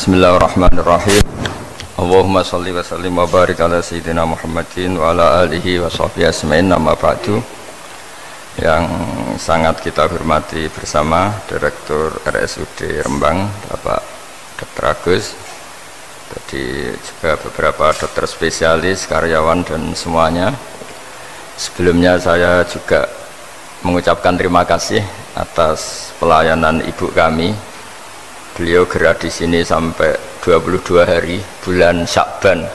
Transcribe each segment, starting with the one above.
Bismillahirrahmanirrahim. Allahumma sholli wa sallim wa barik ala sayyidina Muhammadin wa ala alihi wa sahbihi asma'in, amma ba'du. Yang sangat kita hormati bersama Direktur RSUD Rembang, Bapak Dr. Agus, tadi juga beberapa dokter spesialis, karyawan dan semuanya. Sebelumnya saya juga mengucapkan terima kasih atas pelayanan ibu kami. Beliau gerak di sini sampai 22 hari bulan Syakban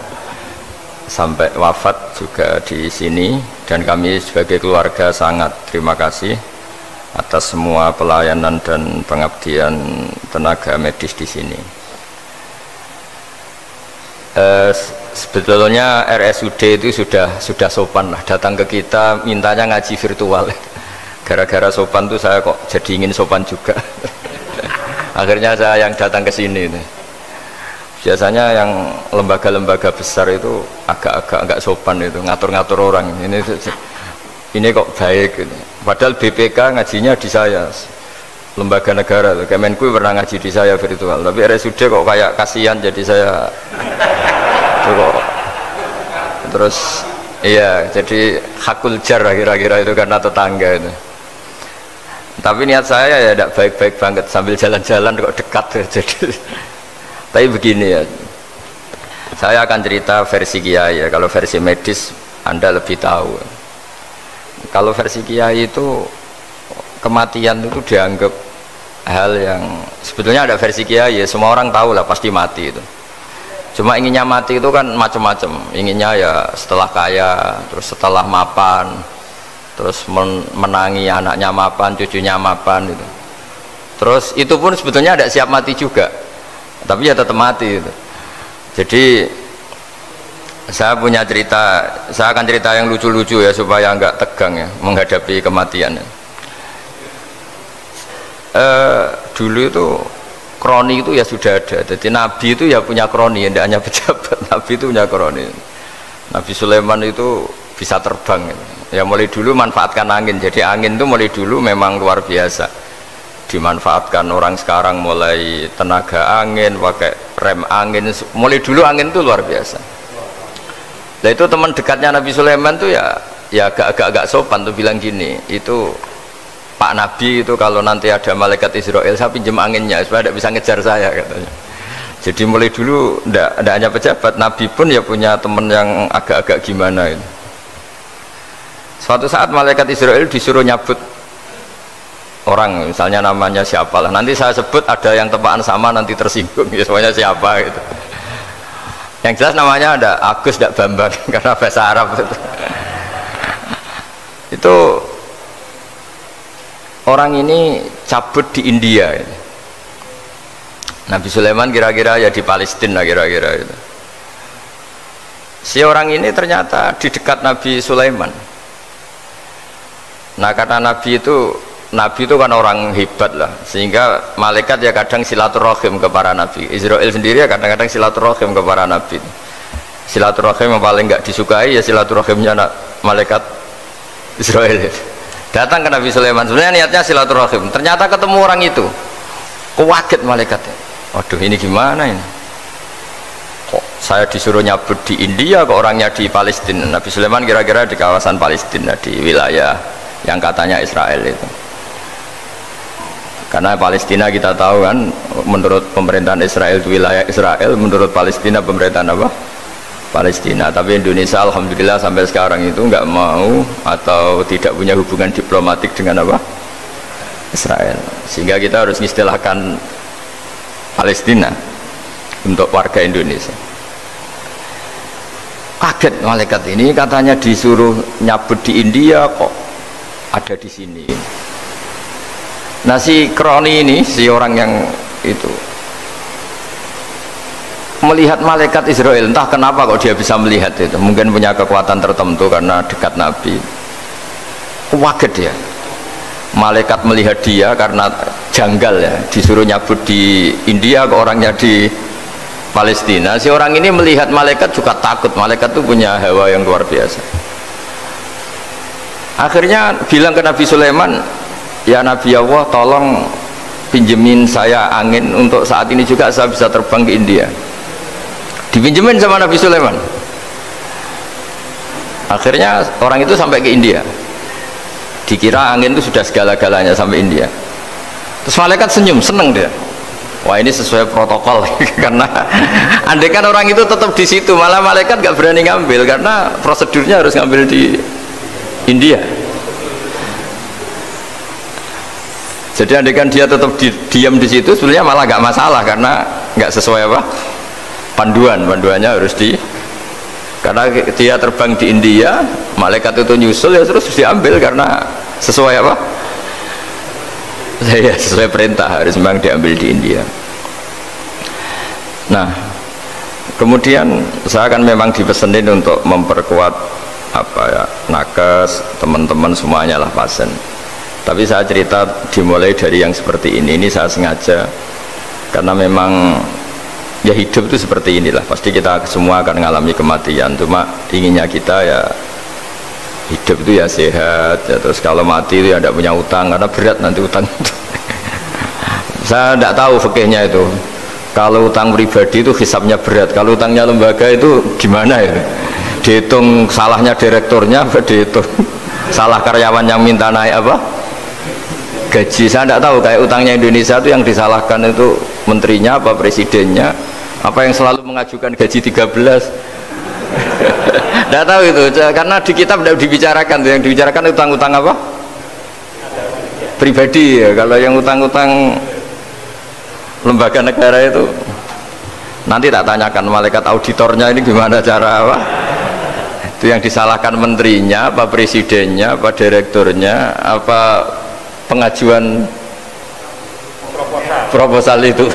sampai wafat juga di sini, dan kami sebagai keluarga sangat terima kasih atas semua pelayanan dan pengabdian tenaga medis di sini. Sebetulnya RSUD itu sudah sopan lah, datang ke kita mintanya ngaji virtual. Gara-gara sopan tuh saya kok jadi ingin sopan juga. Akhirnya saya yang datang ke sini. Biasanya yang lembaga-lembaga besar itu agak sopan itu, ngatur-ngatur orang. Ini kok baik. Padahal BPK ngajinya di saya, lembaga negara. Kemenku pernah ngaji di saya virtual. Tapi RSUD kok kayak kasihan, jadi saya kok. Terus iya, jadi hakul jar kira-kira itu karena tetangga itu. Tapi niat saya ya tidak baik-baik banget, sambil jalan-jalan kok dekat jadi. Tapi begini ya, saya akan cerita versi kiai ya. Kalau versi medis Anda lebih tahu. Kalau versi kiai itu kematian itu dianggap hal yang sebetulnya ada versi kiai ya, semua orang tahu lah pasti mati itu. Cuma inginnya mati itu kan macam-macam. Inginnya ya setelah kaya, terus setelah mapan, terus menangi anaknya mapan, cucunya mapan itu. Terus itu pun sebetulnya ada siap mati juga, tapi ya tetap mati itu. Jadi saya punya cerita, saya akan cerita yang lucu-lucu ya supaya enggak tegang ya menghadapi kematian. Dulu itu kroni itu ya sudah ada. Jadi Nabi itu ya punya kroni, tidak hanya pejabat. Nabi itu punya kroni. Nabi Sulaiman itu bisa terbang gitu. Ya mulai dulu manfaatkan angin, jadi angin itu mulai dulu memang luar biasa dimanfaatkan. Orang sekarang mulai tenaga angin, pakai rem angin, mulai dulu angin itu luar biasa. Nah itu teman dekatnya Nabi Sulaiman tuh ya agak sopan tuh bilang gini, itu Pak Nabi itu kalau nanti ada malaikat Israel saya pinjam anginnya supaya tidak bisa ngejar saya katanya. Jadi mulai dulu tidak hanya pejabat, Nabi pun ya punya teman yang agak-agak gimana itu. Suatu saat malaikat Israel disuruh nyabut orang, misalnya namanya siapalah, nanti saya sebut ada yang tepaan sama nanti tersinggung ya, semuanya siapa gitu. Yang jelas namanya ada Agus dan Bambang karena bahasa Arab itu orang ini cabut di India gitu. Nabi Sulaiman kira-kira ya di Palestina kira-kira itu. Si orang ini ternyata di dekat Nabi Sulaiman. Nah karena Nabi itu kan orang hebat lah, sehingga malaikat ya kadang silaturahim ke para nabi. Israel sendiri ya kadang-kadang silaturahim ke para nabi. Silaturahim yang paling nggak disukai ya silaturahimnya malaikat Israel. Datang ke Nabi Sulaiman, sebenarnya niatnya silaturahim, ternyata ketemu orang itu, kaget malaikatnya. Waduh ini gimana ini? Kok saya disuruh nyabut di India, kok orangnya di Palestina? Nabi Sulaiman kira-kira di kawasan Palestina, di wilayah yang katanya Israel itu. Karena Palestina kita tahu kan, menurut pemerintahan Israel itu wilayah Israel, menurut Palestina pemerintahan apa? Palestina. Tapi Indonesia alhamdulillah sampai sekarang itu nggak mau atau tidak punya hubungan diplomatik dengan apa? Israel. Sehingga kita harus mengistilahkan Palestina untuk warga Indonesia. Kaget malaikat ini, katanya disuruh nyabut di India kok ada di sini. Nah si kroni ini, si orang yang itu melihat malaikat Israel, entah kenapa kok dia bisa melihat itu, mungkin punya kekuatan tertentu karena dekat Nabi. Kaget dia, malaikat melihat dia karena janggal ya, disuruh nyabut di India kok orangnya di Palestina. Si orang ini melihat malaikat juga takut, malaikat itu punya hawa yang luar biasa. Akhirnya bilang ke Nabi Sulaiman, ya Nabi Allah tolong pinjemin saya angin untuk saat ini juga saya bisa terbang ke India. Dipinjemin sama Nabi Sulaiman. Akhirnya orang itu sampai ke India. Dikira angin itu sudah segala-galanya sampai India. Terus malaikat senyum, seneng dia. Wah ini sesuai protokol karena andai kan orang itu tetap di situ malah malaikat gak berani ngambil karena prosedurnya harus ngambil di India. Jadi andai kan dia tetap diam di situ sebenarnya malah gak masalah karena gak sesuai apa panduannya harus karena dia terbang di India malaikat itu nyusul ya terus diambil karena sesuai apa saya sesuai perintah harus memang diambil di India. Nah kemudian saya kan memang dipesenin untuk memperkuat apa ya nakes teman-teman semuanya lah pasien, tapi saya cerita dimulai dari yang seperti ini saya sengaja karena memang ya hidup itu seperti inilah, pasti kita semua akan mengalami kematian, cuma inginnya kita ya hidup itu ya sehat ya, terus kalau mati itu ya tidak punya utang karena berat nanti utang itu. Saya tidak tahu fikihnya itu kalau utang pribadi itu hisabnya berat, kalau utangnya lembaga itu gimana itu dihitung salahnya direkturnya apa dihitung salah karyawan yang minta naik apa gaji. Saya tidak tahu kayak utangnya Indonesia itu yang disalahkan itu menterinya apa presidennya apa yang selalu mengajukan gaji 13. Tidak tahu itu karena di kitab tidak dibicarakan, yang dibicarakan utang-utang apa pribadi ya. Kalau yang utang-utang lembaga negara itu nanti tak tanyakan malaikat auditornya ini gimana cara apa itu yang disalahkan menterinya apa presidennya apa direkturnya apa pengajuan proposal itu.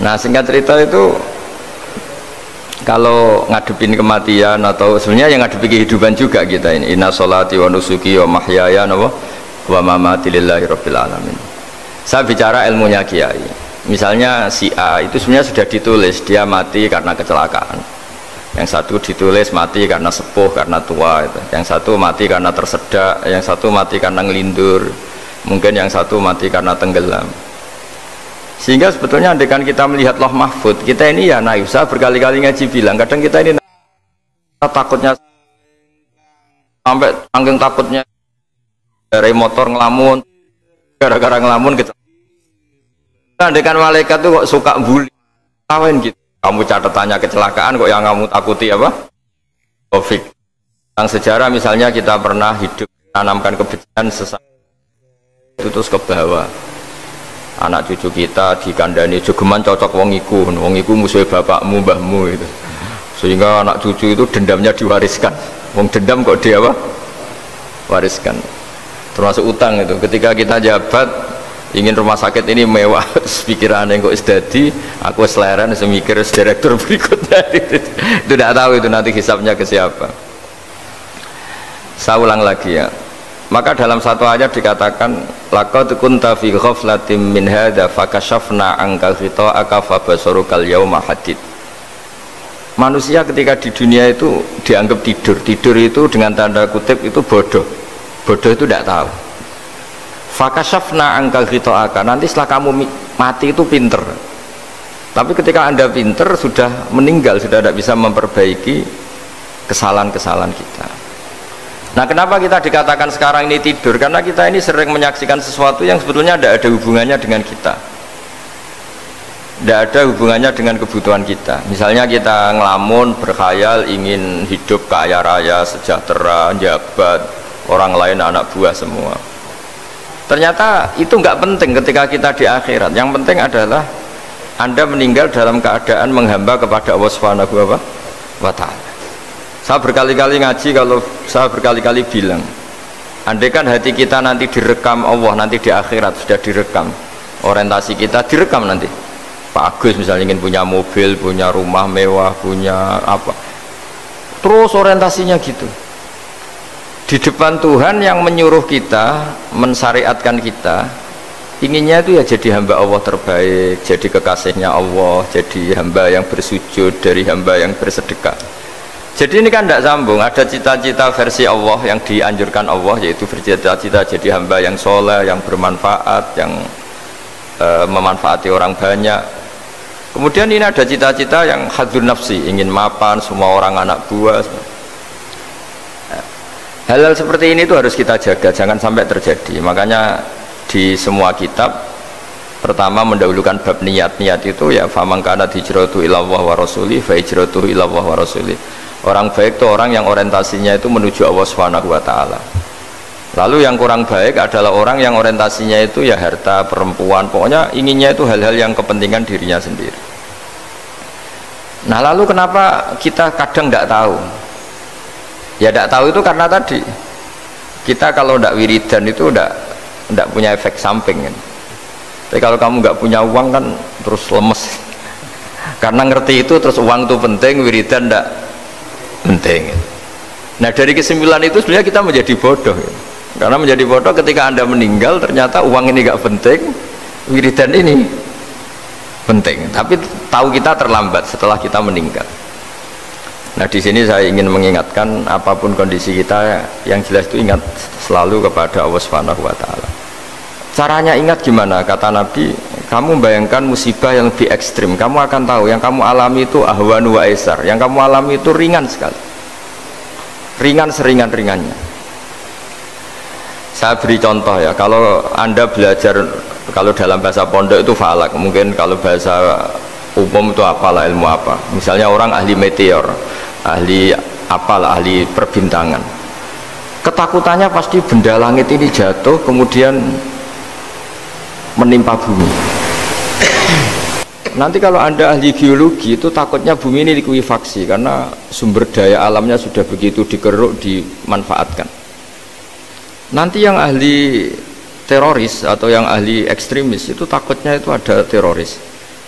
Nah singkat cerita itu kalau ngadepin kematian atau sebenarnya yang ngadepi kehidupan juga kita ini inna sholati wa nusuki wa mahyaya wa mamati lillahi rabbil alamin. Saya bicara ilmunya kiai, misalnya si A itu sebenarnya sudah ditulis dia mati karena kecelakaan, yang satu ditulis mati karena sepuh karena tua itu. Yang satu mati karena tersedak, yang satu mati karena ngelindur, mungkin yang satu mati karena tenggelam. Sehingga sebetulnya andaikan kita melihat Lauh Mahfud kita ini ya naif. Saya berkali-kali ngaji bilang kadang kita ini takutnya sampai angking takutnya dari motor ngelamun gara-gara ngelamun gitu. Andaikan malaikat tuh kok suka bully kawin gitu, kamu catatannya kecelakaan kok yang kamu takuti apa Covid. Tentang sejarah misalnya kita pernah hidup menanamkan kebencian sesama itu terus ke bawah. Anak cucu kita dikandani jogeman cocok wong iku musuh bapakmu mbahmu itu, sehingga anak cucu itu dendamnya diwariskan. Wong dendam kok dia apa wariskan, termasuk utang itu. Ketika kita jabat ingin rumah sakit ini mewah pikirannya kok sedadi aku seleren semikir direktur berikutnya itu tidak tahu itu nanti hisapnya ke siapa. Saya ulang lagi ya. Maka dalam satu ayat dikatakan laqad kunta fi ghaflatin min hadza fakashafna anka ghita'aka fabasarukal yauma hadid. Manusia ketika di dunia itu dianggap tidur itu dengan tanda kutip itu bodoh itu tidak tahu. Fakashafna angka ghita'aka, nanti setelah kamu mati itu pinter, tapi ketika anda pinter sudah meninggal sudah tidak bisa memperbaiki kesalahan-kesalahan kita. Nah kenapa kita dikatakan sekarang ini tidur? Karena kita ini sering menyaksikan sesuatu yang sebetulnya tidak ada hubungannya dengan kita, tidak ada hubungannya dengan kebutuhan kita. Misalnya kita ngelamun berkhayal ingin hidup kaya raya sejahtera jabat orang lain anak buah semua. Ternyata itu nggak penting ketika kita di akhirat. Yang penting adalah anda meninggal dalam keadaan menghamba kepada Allah Subhanahu wa ta'ala. Saya berkali-kali ngaji, kalau saya berkali-kali bilang andai kan hati kita nanti direkam Allah, nanti di akhirat sudah direkam orientasi kita, direkam nanti Pak Agus misalnya ingin punya mobil, punya rumah mewah, punya apa, terus orientasinya gitu di depan Tuhan yang menyuruh kita, mensyariatkan kita, inginnya itu ya jadi hamba Allah terbaik, jadi kekasihnya Allah, jadi hamba yang bersujud, dari hamba yang bersedekah. Jadi ini kan tidak sambung. Ada cita-cita versi Allah yang dianjurkan Allah, yaitu bercita-cita jadi hamba yang soleh, yang bermanfaat, yang memanfaati orang banyak. Kemudian ini ada cita-cita yang hadzun nafsi, ingin mapan semua orang anak buah. Hal-hal seperti ini itu harus kita jaga, jangan sampai terjadi. Makanya di semua kitab pertama mendahulukan bab niat itu ya faman kana hijratu ilallah wa rasuli fa hijratuhu ilallah wa rasuli. Orang baik itu orang yang orientasinya itu menuju Allah Subhanahu wa taala. Lalu yang kurang baik adalah orang yang orientasinya itu ya harta, perempuan, pokoknya inginnya itu hal-hal yang kepentingan dirinya sendiri. Nah, lalu kenapa kita kadang tidak tahu? Ya tidak tahu itu karena tadi kita kalau tidak wiridan itu tidak punya efek samping kan. Tapi kalau kamu nggak punya uang kan terus lemes. Karena ngerti itu terus uang itu penting, wiridan tidak penting. Nah dari kesimpulan itu sebenarnya kita menjadi bodoh ya. Karena menjadi bodoh ketika Anda meninggal ternyata uang ini nggak penting, wiridan ini penting. Tapi tahu kita terlambat setelah kita meninggal. Nah di sini saya ingin mengingatkan apapun kondisi kita yang jelas itu ingat selalu kepada Allah Subhanahu wa taala. Caranya ingat gimana? Kata Nabi, kamu bayangkan musibah yang lebih ekstrim, kamu akan tahu yang kamu alami itu ahwanu wa aisar, yang kamu alami itu ringan sekali, ringan seringan-ringannya. Saya beri contoh ya, kalau Anda belajar, kalau dalam bahasa pondok itu falak, mungkin kalau bahasa umum itu apalah, ilmu apa, misalnya orang ahli meteor, ahli apalah, ahli perbintangan, ketakutannya pasti benda langit ini jatuh kemudian menimpa bumi. Nanti kalau Anda ahli geologi itu takutnya bumi ini likuifaksi karena sumber daya alamnya sudah begitu dikeruk, dimanfaatkan. Nanti yang ahli teroris atau yang ahli ekstremis itu takutnya itu ada teroris.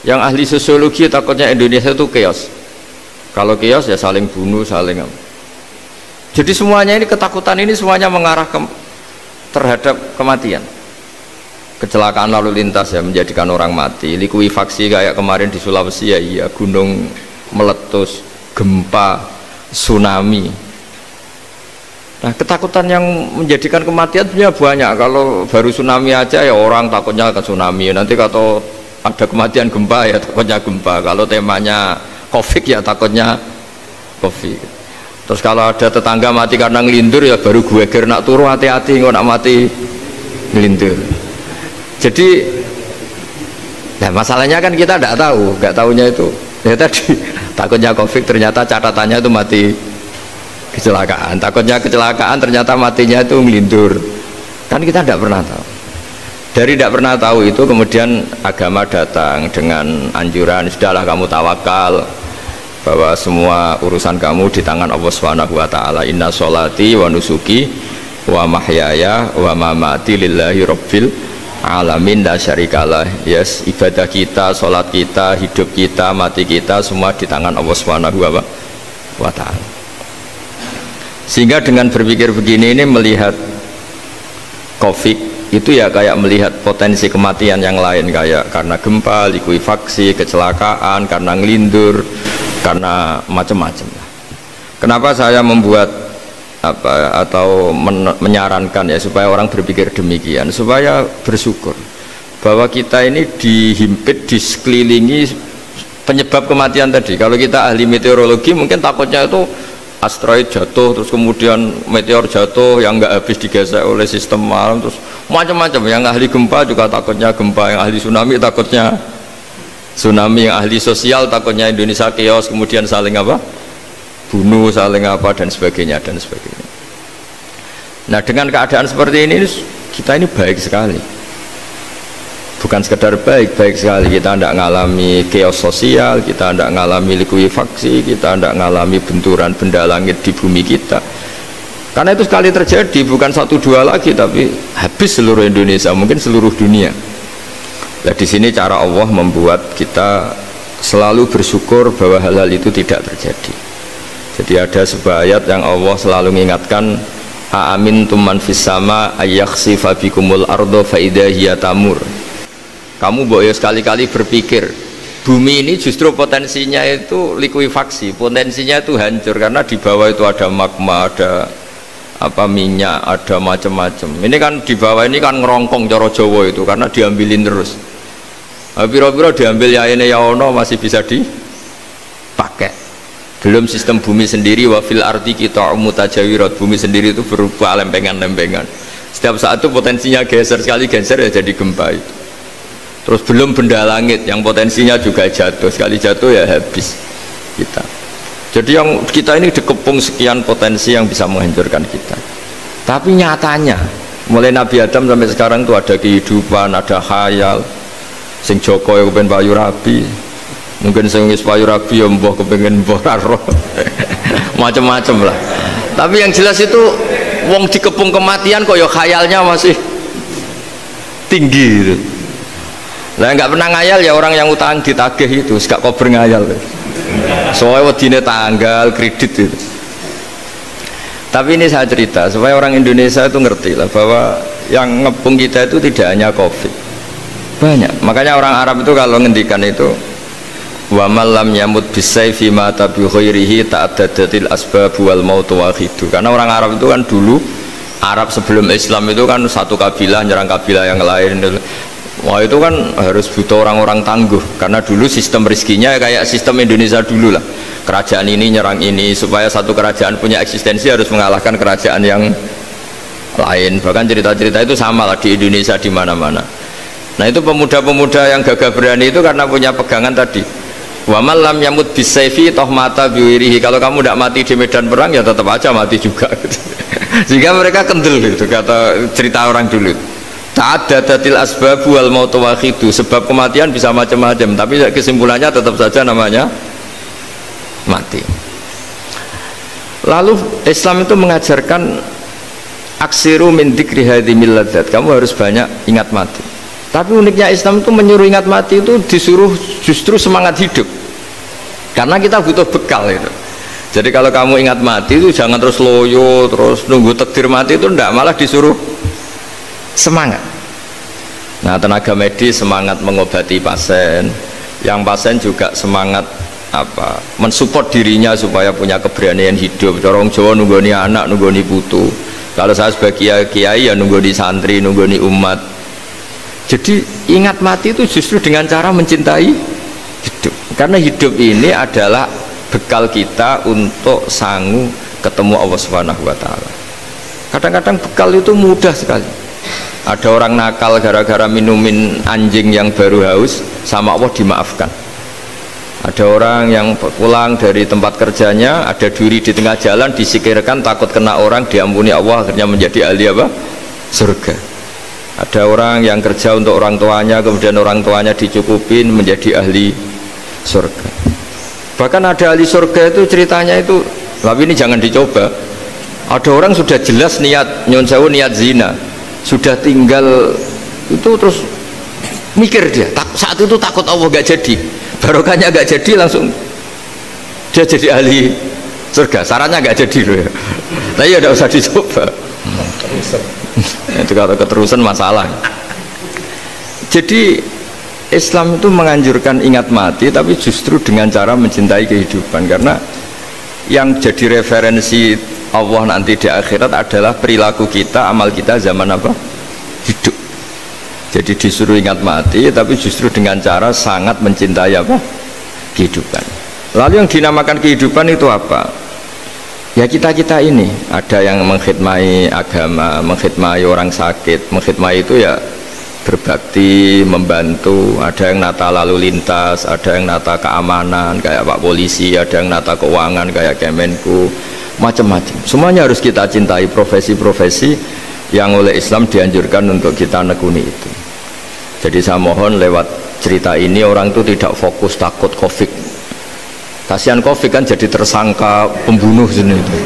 Yang ahli sosiologi takutnya Indonesia itu chaos. Kalau chaos ya saling bunuh, saling. Jadi semuanya ini ketakutan ini semuanya mengarah terhadap kematian. Kecelakaan lalu lintas ya menjadikan orang mati, likuifaksi kayak kemarin di Sulawesi ya iya, gunung meletus, gempa, tsunami. Nah ketakutan yang menjadikan kematian sebenarnya banyak. Kalau baru tsunami aja ya orang takutnya ke tsunami, nanti kalau ada kematian gempa ya takutnya gempa, kalau temanya covid ya takutnya covid. Terus kalau ada tetangga mati karena ngelindur ya baru gue ger nak turu hati-hati nggak nak mati ngelindur. Jadi nah masalahnya kan kita tidak tahu, nggak tahunya itu ya tadi takutnya covid ternyata catatannya itu mati kecelakaan, takutnya kecelakaan ternyata matinya itu ngelindur, kan kita tidak pernah tahu. Dari tidak pernah tahu itu kemudian agama datang dengan anjuran sudahlah kamu tawakal bahwa semua urusan kamu di tangan Allah Subhanahu wa taala. Inna sholati wa nusuki wa mahyaya wa mamati lillahi rabbil alamin la syarikalah. Yes, ibadah kita, sholat kita, hidup kita, mati kita semua di tangan Allah Subhanahu wa taala. Sehingga dengan berpikir begini ini melihat covid itu ya kayak melihat potensi kematian yang lain, kayak karena gempa, likuifaksi, kecelakaan, karena ngelindur, karena macam-macam. Kenapa saya membuat apa atau menyarankan ya supaya orang berpikir demikian, supaya bersyukur bahwa kita ini dihimpit, disekelilingi penyebab kematian tadi. Kalau kita ahli meteorologi mungkin takutnya itu asteroid jatuh, terus kemudian meteor jatuh yang nggak habis digesek oleh sistem alam, terus macam-macam. Yang ahli gempa juga takutnya gempa, yang ahli tsunami takutnya tsunami, yang ahli sosial takutnya Indonesia chaos, kemudian saling apa? Bunuh, saling apa dan sebagainya dan sebagainya. Nah dengan keadaan seperti ini kita ini baik sekali, bukan sekedar baik sekali. Kita tidak mengalami chaos sosial, kita tidak mengalami likuifaksi, kita tidak mengalami benturan benda langit di bumi kita. Karena itu sekali terjadi bukan 1-2 lagi, tapi habis seluruh Indonesia, mungkin seluruh dunia. Nah di sini cara Allah membuat kita selalu bersyukur bahwa hal-hal itu tidak terjadi. Jadi ada sebuah ayat yang Allah selalu mengingatkan, aamintum man fis sama ayakhsifa bikumul ardo fa idza hiya tamur. Kamu boleh sekali-kali berpikir bumi ini justru potensinya itu likuifaksi, potensinya itu hancur karena di bawah itu ada magma, ada apa minyak, ada macam-macam. Ini kan di bawah ini kan ngerongkong cara Jawa itu karena diambilin terus. Piro-piro diambil ya ini ya ono masih bisa dipakai. Belum sistem bumi sendiri, wafil arti kita mutajawirat, bumi sendiri itu berupa lempengan-lempengan. Setiap saat itu potensinya geser, sekali geser ya jadi gempa itu. Terus belum benda langit yang potensinya juga jatuh, sekali jatuh ya habis kita. Jadi yang kita ini dikepung sekian potensi yang bisa menghancurkan kita. Tapi nyatanya mulai Nabi Adam sampai sekarang itu ada kehidupan, ada khayal. Sing Joko ya kepengen payu rabi, mungkin sing wis payu rabi ya mbah kepengen mbah roh. Macam-macam lah. Tapi yang jelas itu wong dikepung kematian kok ya khayalnya masih tinggi gitu. Lah nggak pernah ngayal ya orang yang utang ditagih itu, gak kober ngayal. Soalnya wedine tanggal kredit itu. Tapi ini saya cerita supaya orang Indonesia itu ngerti lah bahwa yang ngepung kita itu tidak hanya Covid, banyak. Makanya orang Arab itu kalau ngendikan itu wa malam yamut bisayfi mata bi khairihi ta'addadatil asbab wal maut wahidu. Karena orang Arab itu kan dulu, Arab sebelum Islam itu kan satu kabilah nyerang kabilah yang lain. Wah itu kan harus butuh orang-orang tangguh karena dulu sistem rizkinya kayak sistem Indonesia dulu lah, kerajaan ini nyerang ini, supaya satu kerajaan punya eksistensi harus mengalahkan kerajaan yang lain. Bahkan cerita-cerita itu sama lah di Indonesia di mana-mana. Nah itu pemuda-pemuda yang gagah berani itu karena punya pegangan tadi, wa man lam yamut bisayfi toh mata biwirihi, kalau kamu tidak mati di medan perang ya tetap aja mati juga gitu. Sehingga mereka kendel gitu, kata cerita orang dulu. Ta'addadatil asbab wal maut wahidu, sebab kematian bisa macam-macam, tapi kesimpulannya tetap saja namanya mati. Lalu Islam itu mengajarkan aksiru min dzikri hadhimil ladzat, kamu harus banyak ingat mati. Tapi uniknya Islam itu menyuruh ingat mati itu disuruh justru semangat hidup, karena kita butuh bekal itu. Jadi kalau kamu ingat mati itu jangan terus loyo, terus nunggu takdir mati, itu enggak, malah disuruh semangat. Nah tenaga medis semangat mengobati pasien, yang pasien juga semangat apa mensupport dirinya supaya punya keberanian hidup. Corong Jawa nunggoni anak, nunggoni putu. Kalau saya sebagai kiai ya nunggoni santri, nunggoni umat. Jadi ingat mati itu justru dengan cara mencintai hidup, karena hidup ini adalah bekal kita untuk sanggup ketemu Allah Subhanahu wa Ta'ala. Kadang-kadang bekal itu mudah sekali. Ada orang nakal gara-gara minumin anjing yang baru haus, sama Allah dimaafkan. Ada orang yang pulang dari tempat kerjanya, ada duri di tengah jalan, disikirkan takut kena orang, diampuni Allah, akhirnya menjadi ahli apa? Surga. Ada orang yang kerja untuk orang tuanya, kemudian orang tuanya dicukupin menjadi ahli surga. Bahkan ada ahli surga itu ceritanya itu, tapi ini jangan dicoba. Ada orang sudah jelas niat nyon sewu, niat zina, sudah tinggal itu terus mikir dia saat itu takut Allah gak jadi, barokahnya gak jadi, langsung dia jadi ahli surga. Sarannya gak jadi loh ya, tapi ya udah usah dicoba. Itu kalau keterusan masalah. Jadi Islam itu menganjurkan ingat mati, tapi justru dengan cara mencintai kehidupan, karena yang jadi referensi Allah nanti di akhirat adalah perilaku kita, amal kita zaman apa? Hidup. Jadi disuruh ingat mati, tapi justru dengan cara sangat mencintai apa? Kehidupan. Lalu yang dinamakan kehidupan itu apa? Ya kita-kita ini, ada yang mengkhidmati agama, mengkhidmati orang sakit, mengkhidmati itu ya berbakti, membantu. Ada yang nata lalu lintas, ada yang nata keamanan kayak Pak Polisi, ada yang nata keuangan kayak Kemenku, macam-macam. Semuanya harus kita cintai, profesi-profesi yang oleh Islam dianjurkan untuk kita nekuni itu. Jadi saya mohon lewat cerita ini orang itu tidak fokus takut Covid. Kasihan Covid kan jadi tersangka pembunuh sini itu.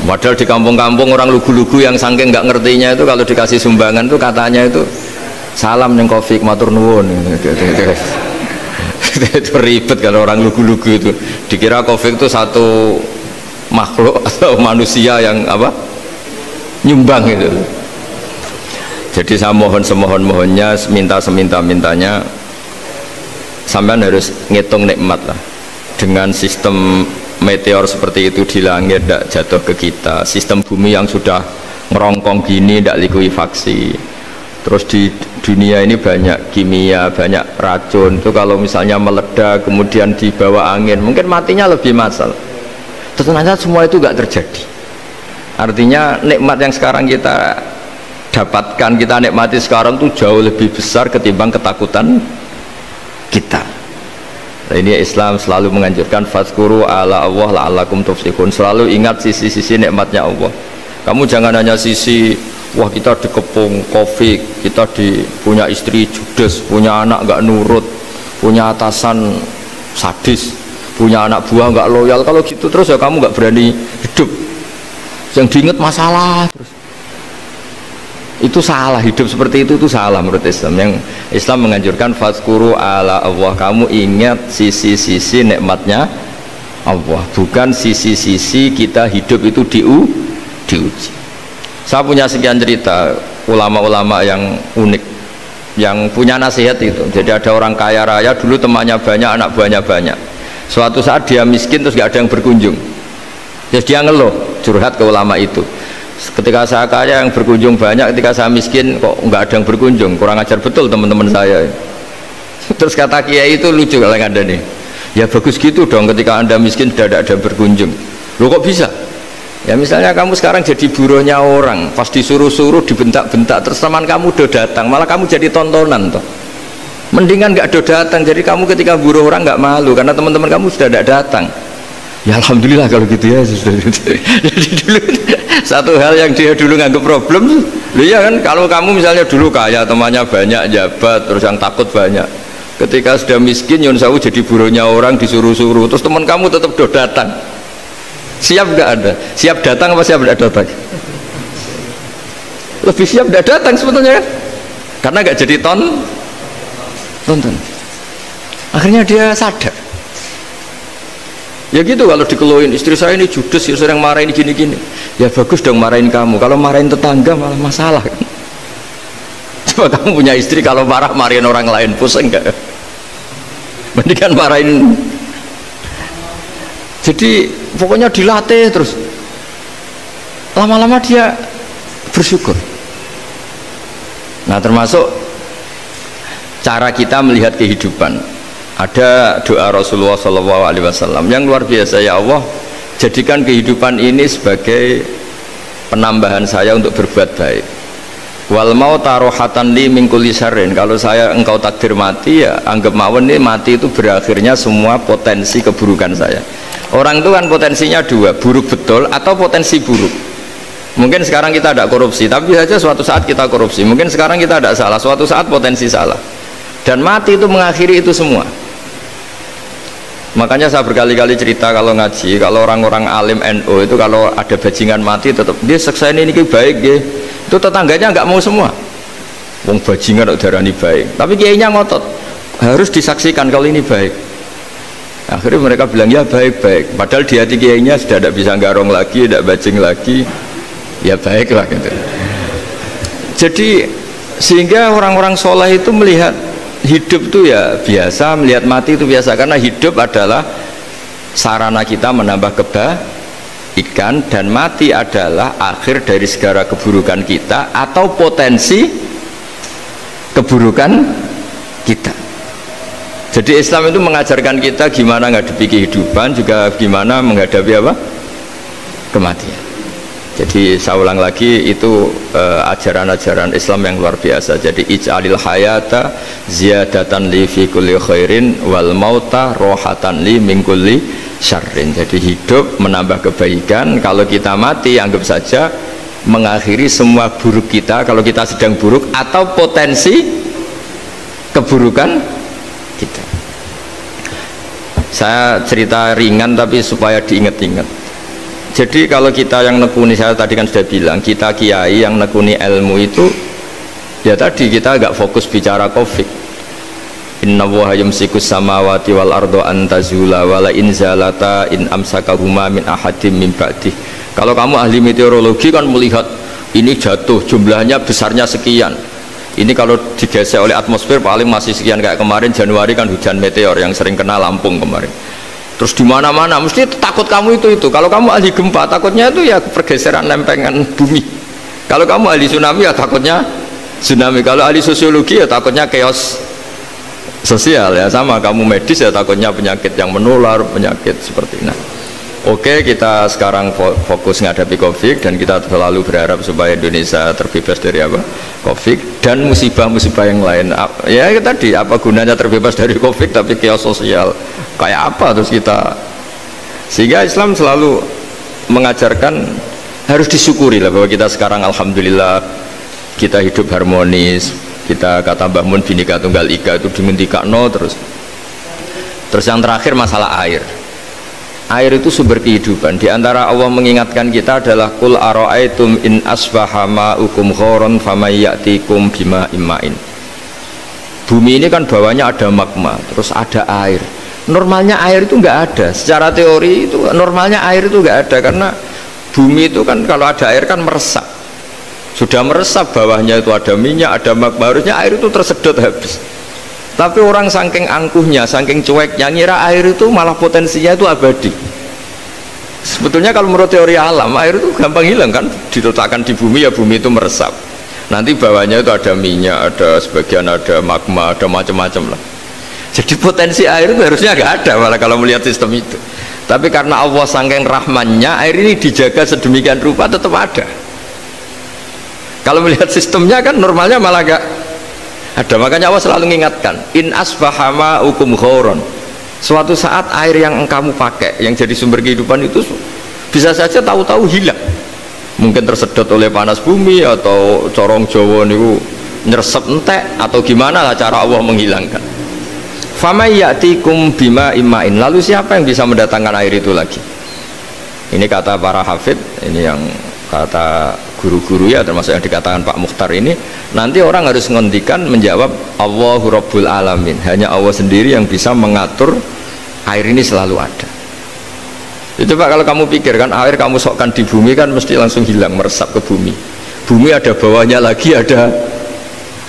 Padahal di kampung-kampung orang lugu-lugu yang saking nggak ngertinya itu kalau dikasih sumbangan itu katanya itu salam neng Covid matur nuwun. Itu ribet kalau orang lugu-lugu itu. Dikira Covid itu satu makhluk atau manusia yang apa? Nyumbang itu. Jadi saya mohon semohon-mohonnya, minta seminta-mintanya, sampean harus ngitung nikmat lah. Dengan sistem meteor seperti itu di langit tidak jatuh ke kita, sistem bumi yang sudah ngerongkong gini tidak likuifaksi, terus di dunia ini banyak kimia, banyak racun itu kalau misalnya meledak kemudian dibawa angin mungkin matinya lebih massal. Ternyata semua itu nggak terjadi. Artinya nikmat yang sekarang kita dapatkan, kita nikmati sekarang itu jauh lebih besar ketimbang ketakutan kita. Nah, ini Islam selalu menganjurkan fadzkuru ala Allah la'allakum tuflihun, selalu ingat sisi-sisi nikmatnya Allah. Kamu jangan hanya sisi wah kita dikepung Covid, kita punya istri judes, punya anak nggak nurut, punya atasan sadis, punya anak buah nggak loyal. Kalau gitu terus ya kamu nggak berani hidup. Yang diingat masalah terus. Itu salah, hidup seperti itu salah menurut Islam. Yang Islam menganjurkan fadzkuru ala Allah, kamu ingat sisi-sisi nikmatnya Allah, bukan sisi-sisi kita hidup itu diuji. Saya punya sekian cerita ulama-ulama yang unik yang punya nasihat itu. Jadi ada orang kaya raya dulu temannya banyak, anak buahnya banyak. Suatu saat dia miskin terus gak ada yang berkunjung. Terus dia ngeluh, curhat ke ulama itu. Ketika saya kaya yang berkunjung banyak, ketika saya miskin kok nggak ada yang berkunjung, kurang ajar betul teman-teman saya. Terus kata kiai itu lucu kalau ada nih, ya bagus gitu dong ketika anda miskin sudah ada yang berkunjung. Loh kok bisa? Ya misalnya kamu sekarang jadi buruhnya orang, pas disuruh-suruh dibentak-bentak, terus teman kamu udah datang, malah kamu jadi tontonan toh. Mendingan nggak ada datang, jadi kamu ketika buruh orang nggak malu karena teman-teman kamu sudah tidak datang. Ya alhamdulillah kalau gitu ya. Jadi dulu satu hal yang dia dulu nganggap problem, ya kan kalau kamu misalnya dulu kaya, temannya banyak, jabat, terus yang takut banyak. Ketika sudah miskin, Yun Sawu jadi buruhnya orang, disuruh-suruh, terus teman kamu tetap udah datang. Siap nggak ada? Siap datang apa siap tidak datang? Lebih siap tidak datang sebetulnya kan? Karena nggak jadi tonton. Akhirnya dia sadar. Ya gitu, kalau dikeluhin istri saya ini judes, ya sering marahin gini-gini. Ya bagus dong marahin kamu, kalau marahin tetangga malah masalah kan. Coba kamu punya istri kalau marah marahin orang lain, pusing enggak? Mendingan marahin. Jadi pokoknya dilatih terus. Lama-lama dia bersyukur. Nah termasuk cara kita melihat kehidupan. Ada doa Rasulullah SAW yang luar biasa, ya Allah jadikan kehidupan ini sebagai penambahan saya untuk berbuat baik. Wal mauta rohatan li min kulli syarrin, kalau saya engkau takdir mati ya anggap mawon ini mati itu berakhirnya semua potensi keburukan saya. Orang itu kan potensinya dua, buruk betul atau potensi buruk. Mungkin sekarang kita ada korupsi, tapi saja suatu saat kita korupsi. Mungkin sekarang kita ada salah, suatu saat potensi salah. Dan mati itu mengakhiri itu semua. Makanya saya berkali-kali cerita kalau ngaji, kalau orang-orang alim NU itu kalau ada bajingan mati tetap dia seksa ini baik ya. Itu tetangganya nggak mau semua. Wong bajingan darani baik, tapi kiainya ngotot harus disaksikan kalau ini baik. Akhirnya mereka bilang ya baik-baik, padahal di hati kiainya sudah tidak bisa garong lagi, tidak bajing lagi, ya baiklah gitu. Jadi sehingga orang-orang soleh itu melihat hidup itu ya biasa, melihat mati itu biasa, karena hidup adalah sarana kita menambah kebaikan dan mati adalah akhir dari segala keburukan kita atau potensi keburukan kita. Jadi Islam itu mengajarkan kita gimana menghadapi kehidupan, juga gimana menghadapi apa? Kematian. Jadi saya ulang lagi, itu ajaran-ajaran Islam yang luar biasa. Jadi ij'alil hayata ziyadatan li fi kulli khairin wal mauta rohatan li min kulli syarrin. Jadi hidup menambah kebaikan, kalau kita mati anggap saja mengakhiri semua buruk kita kalau kita sedang buruk atau potensi keburukan kita. Saya cerita ringan tapi supaya diingat-ingat. Jadi kalau kita yang nekuni, saya tadi kan sudah bilang, kita kiai yang nekuni ilmu itu ya tadi kita agak fokus bicara Covid. Inna Allaha yumsikus samawati wal ardo an tazula wala in zalata in amsakahuma min ahadim min ba'dih. Kalau kamu ahli meteorologi kan melihat ini jatuh jumlahnya besarnya sekian, Ini kalau digesek oleh atmosfer paling masih sekian, kayak kemarin Januari kan hujan meteor yang sering kena Lampung kemarin. Terus di mana-mana mesti takut kamu itu. Kalau kamu ahli gempa takutnya itu ya pergeseran lempengan bumi. Kalau kamu ahli tsunami ya takutnya tsunami. Kalau ahli sosiologi ya takutnya chaos sosial ya, sama kamu medis ya takutnya penyakit yang menular, penyakit seperti ini. Oke, kita sekarang fokus menghadapi COVID dan kita selalu berharap supaya Indonesia terbebas dari apa? COVID dan musibah-musibah yang lain. Ya tadi, apa gunanya terbebas dari COVID tapi chaos sosial kayak apa terus kita? Sehingga Islam selalu mengajarkan harus disyukuri lah bahwa kita sekarang alhamdulillah kita hidup harmonis. Kita kata Mbah Mun Bhinneka Tunggal Ika itu dimentikakno terus yang terakhir masalah air. Air itu sumber kehidupan. Di antara Allah mengingatkan kita adalah qul ara'aitum in asbaha ma'ukum ghoron famay ya'tikum bima imma'in. Bumi ini kan bawahnya ada magma, terus ada air. Normalnya air itu nggak ada. Secara teori itu normalnya air itu nggak ada karena bumi itu kan kalau ada air kan meresap. Sudah meresap, bawahnya itu ada minyak, ada magma, harusnya air itu tersedot habis. Tapi orang saking angkuhnya, saking cueknya, ngira air itu malah potensinya itu abadi. Sebetulnya kalau menurut teori alam, air itu gampang hilang kan, diletakkan di bumi ya bumi itu meresap. Nanti bawahnya itu ada minyak, ada sebagian ada magma, ada macam-macam lah. Jadi potensi air itu harusnya nggak ada malah kalau melihat sistem itu. Tapi karena Allah saking rahmannya, air ini dijaga sedemikian rupa tetap ada. Kalau melihat sistemnya kan normalnya malah nggak ada. Makanya Allah selalu mengingatkan in asbaha ma'ukum ghoron, suatu saat air yang kamu pakai yang jadi sumber kehidupan itu bisa saja tahu-tahu hilang, mungkin tersedot oleh panas bumi atau corong Jawa niku nyeresep entek atau gimana lah cara Allah menghilangkan. Famay ya'tikum bima imma'in, lalu siapa yang bisa mendatangkan air itu lagi? Ini kata para hafid, ini yang kata guru-guru ya, termasuk yang dikatakan Pak Mukhtar ini, nanti orang harus ngendikan menjawab Allahu Rabbul Alamin, hanya Allah sendiri yang bisa mengatur air ini selalu ada. Itu Pak, kalau kamu pikirkan air kamu sokkan di bumi kan mesti langsung hilang, meresap ke bumi. Bumi ada bawahnya lagi, ada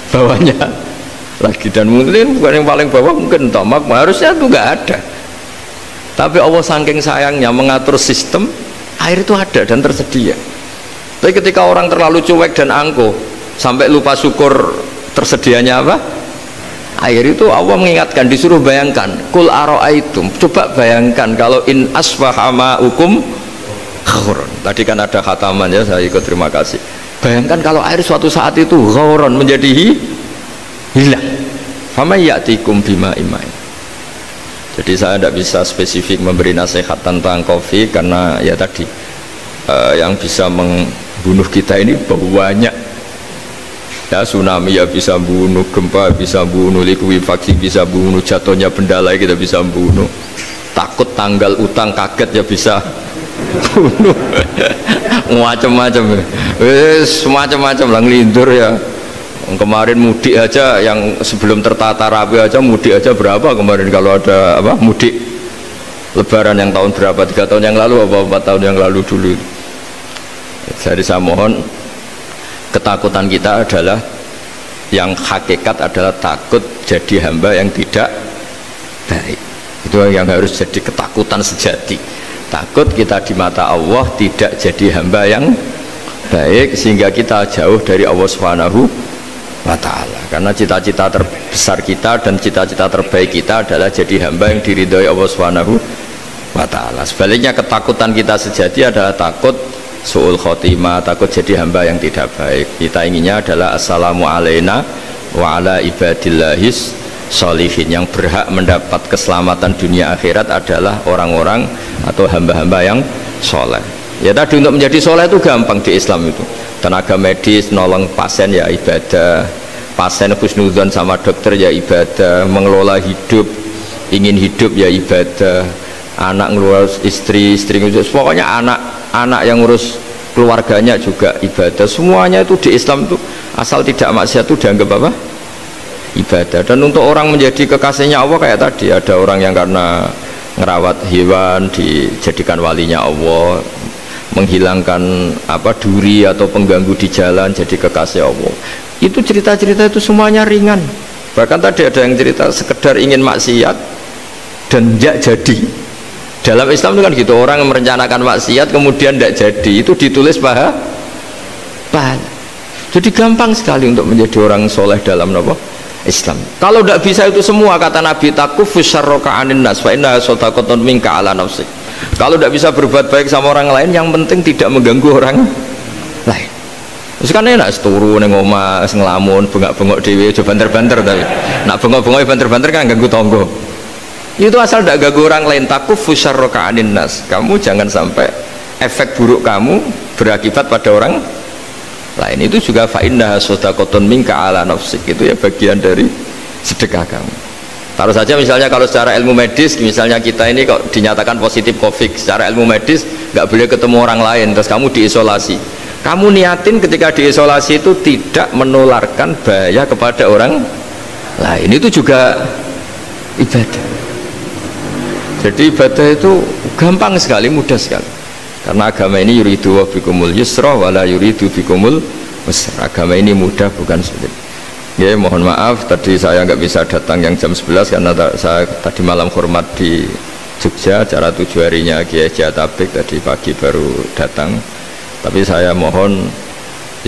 bawahnya lagi, dan mungkin bukan yang paling bawah mungkin magma, harusnya itu nggak ada. Tapi Allah saking sayangnya mengatur sistem, air itu ada dan tersedia. Tapi ketika orang terlalu cuek dan angkuh sampai lupa syukur tersedianya apa? Air itu Allah mengingatkan, disuruh bayangkan, kul ara'aitum, coba bayangkan kalau in asbaha ma'ukum ghoron. Tadi kan ada khataman ya, saya ikut, terima kasih. Bayangkan kalau air suatu saat itu ghoron, menjadi hilang. Famay ya'tikum bima imma'in. Jadi saya tidak bisa spesifik memberi nasihat tentang COVID karena ya tadi yang bisa membunuh kita ini banyak ya, tsunami ya bisa bunuh, gempa bisa bunuh, likuifaksi bisa bunuh, jatuhnya benda lain kita bisa bunuh, takut tanggal utang kaget ya bisa bunuh macam-macam, semacam-macam lah, ngelindur ya. Kemarin mudik aja, yang sebelum tertata rapi aja mudik aja berapa kemarin, kalau ada apa mudik lebaran yang tahun berapa, 3 tahun yang lalu apa 4 tahun yang lalu dulu. Jadi saya mohon, ketakutan kita adalah yang hakikat adalah takut jadi hamba yang tidak baik. Itu yang harus jadi ketakutan sejati, takut kita di mata Allah tidak jadi hamba yang baik, sehingga kita jauh dari Allah Subhanahu wa ta'ala. Karena cita-cita terbesar kita dan cita-cita terbaik kita adalah jadi hamba yang diridhoi Allah Subhanahu wa ta'ala. Sebaliknya ketakutan kita sejati adalah takut su'ul khotimah, takut jadi hamba yang tidak baik. Kita inginnya adalah assalamu alaina wa ala ibadillahis sholihin, yang berhak mendapat keselamatan dunia akhirat adalah orang-orang atau hamba-hamba yang soleh. Ya tadi, untuk menjadi soleh itu gampang di Islam itu. Tenaga medis nolong pasien ya ibadah, pasien husnudzon sama dokter ya ibadah, mengelola hidup, ingin hidup ya ibadah, anak ngurus istri, istri ngurus, pokoknya anak yang ngurus keluarganya juga ibadah. Semuanya itu di Islam itu asal tidak maksiat itu dianggap apa? Ibadah. Dan untuk orang menjadi kekasihnya Allah kayak tadi, ada orang yang karena ngerawat hewan dijadikan walinya Allah, menghilangkan apa duri atau pengganggu di jalan jadi kekasih Allah. Itu cerita-cerita itu semuanya ringan. Bahkan tadi ada yang cerita sekedar ingin maksiat dan tidak jadi. Dalam Islam itu kan gitu, orang merencanakan maksiat kemudian tidak jadi, itu ditulis pahala. Jadi gampang sekali untuk menjadi orang soleh dalam Islam. Kalau tidak bisa itu semua, kata Nabi, takufus syarroka anin nas fa innaha shadaqatun minka ala nafsik. Kalau tidak bisa berbuat baik sama orang lain, yang penting tidak mengganggu orang lain. Terus kan enak turu ning omah ngelamun bengak-bengok dhewe aja banter-banter, tapi nak bengok-bengok banter-banter kan ganggu tangga. Itu asal tidak ganggu orang lain. Takufus syarroka anin nas. Kamu jangan sampai efek buruk kamu berakibat pada orang lain. Itu juga fa innaha shadaqatun minka ala nafsik. Itu ya bagian dari sedekah kamu. Taruh saja misalnya kalau secara ilmu medis, misalnya kita ini kok dinyatakan positif COVID, secara ilmu medis nggak boleh ketemu orang lain, terus kamu diisolasi. Kamu niatin ketika diisolasi itu tidak menularkan bahaya kepada orang lain. Itu juga ibadah. Jadi ibadah itu gampang sekali, mudah sekali. Karena agama ini yuridu wa bikumul yusra wala yuridu bikumul usra. Agama ini mudah, bukan sulit. Ya, mohon maaf tadi saya nggak bisa datang yang jam 11 karena saya tadi malam hormat di Jogja, acara 7 harinya Kiai Jatabek, tadi pagi baru datang. Tapi saya mohon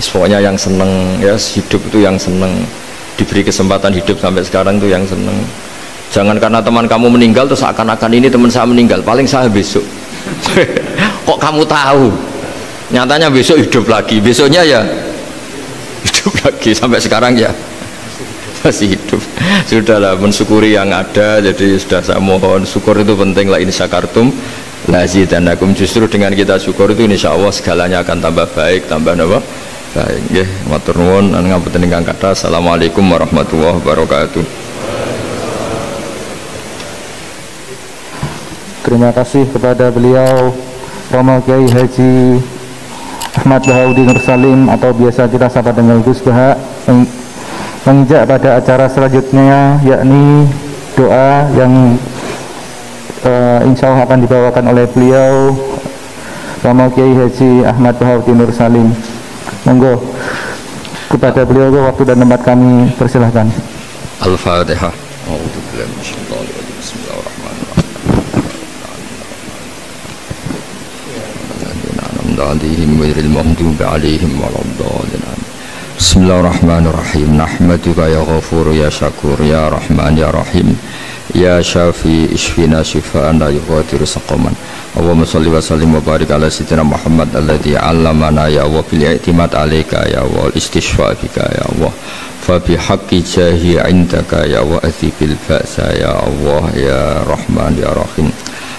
pokoknya yang seneng ya, hidup itu yang seneng, diberi kesempatan hidup sampai sekarang itu yang seneng. Jangan karena teman kamu meninggal terus akan-akan ini teman saya meninggal, paling saya besok. Kok kamu tahu? Nyatanya besok hidup lagi, besoknya ya hidup lagi, sampai sekarang ya masih hidup. Sudahlah, mensyukuri yang ada. Jadi sudah saya mohon, syukur itu penting. La in syakartum lazidanakum. Justru dengan kita syukur itu insya Allah segalanya akan tambah baik, tambah baik. Nggih, matur nuwun ngapunten ingkang kathah. Assalamualaikum warahmatullahi wabarakatuh. Terima kasih kepada beliau Romo Kiai Haji Ahmad Bahaudin Nur Salim, atau biasa kita sapa dengan Gus Baha, menginjak pada acara selanjutnya, yakni doa yang insya Allah akan dibawakan oleh beliau Romo Kiai Haji Ahmad Bahaudin Nur Salim. Monggo kepada beliau waktu dan tempat kami persilahkan. Al-Fatihah. Bismillahirrahmanirrahim. Nahmaduka ya ghafur ya syakur ya rahman ya rahim ya syafi ishfina shifaan la yughadiru saqaman. Allahumma salli wa sallim wa barik ala sayyidina Muhammad alladhi 'allamana ya wa bil i'timad alayka ya wa istishfa bika ya Allah fa bi haqqi jahi 'indaka ya wa athibil ba'sa ya Allah ya rahman ya rahim.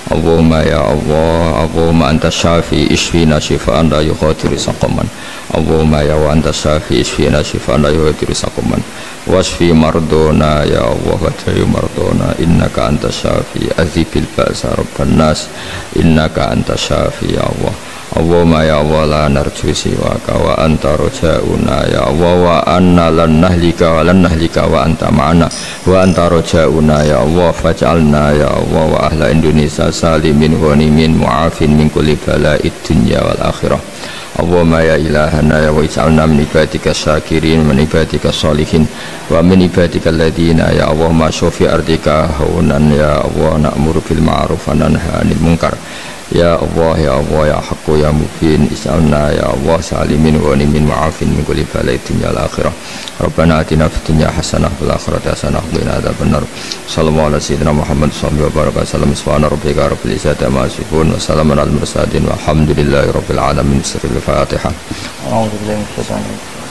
Allahumma ya Allah, Allahumma anta syafi ishfina shifaan la yughadiru saqaman. Allahumma ya wa anta syafi ishfina shifaan la yughadiru saqaman. Wasfi mardona ya Allah wa tayu mardona, innaka anta syafi azibil ba'sa rabban nas, innaka anta syafi ya Allah. Allahumma ya Allah la narju siwaka wa anta rojauna ya Allah, wa anna lan nahlika wa anta ma'ana wa anta rojauna ya Allah, faj'alna ya Allah wa ahla Indonesia salimin ghanimin mu'afin min kulli bala'id dunya wal akhirah. Allahumma ya ilahana ya wa ij'alna min ibadika syakirin, min ibadika sholihin, wa min ibadika alladhina ya Allah ma syofi ardika haunan ya Allah, na'muru bil ma'ruf wa nanha 'anil munkar. Ya Allah ya Allah ya haqqu ya mubin, is'alna ya Allah salimin wa nimin ma'afin min kulli bala'id dunya wal akhirah. Rabbana atina fid dunya hasanah wal akhirati hasanah wa qina adzabannar. Sallallahu ala sayyidina Muhammad sallallahu alaihi wasallam. Subhana rabbika rabbil izzati amma yasifun wa salamun alal mursalin walhamdulillahi rabbil alamin. Sirrul Fatihah. A'udzu billahi minasyaitonir rajim.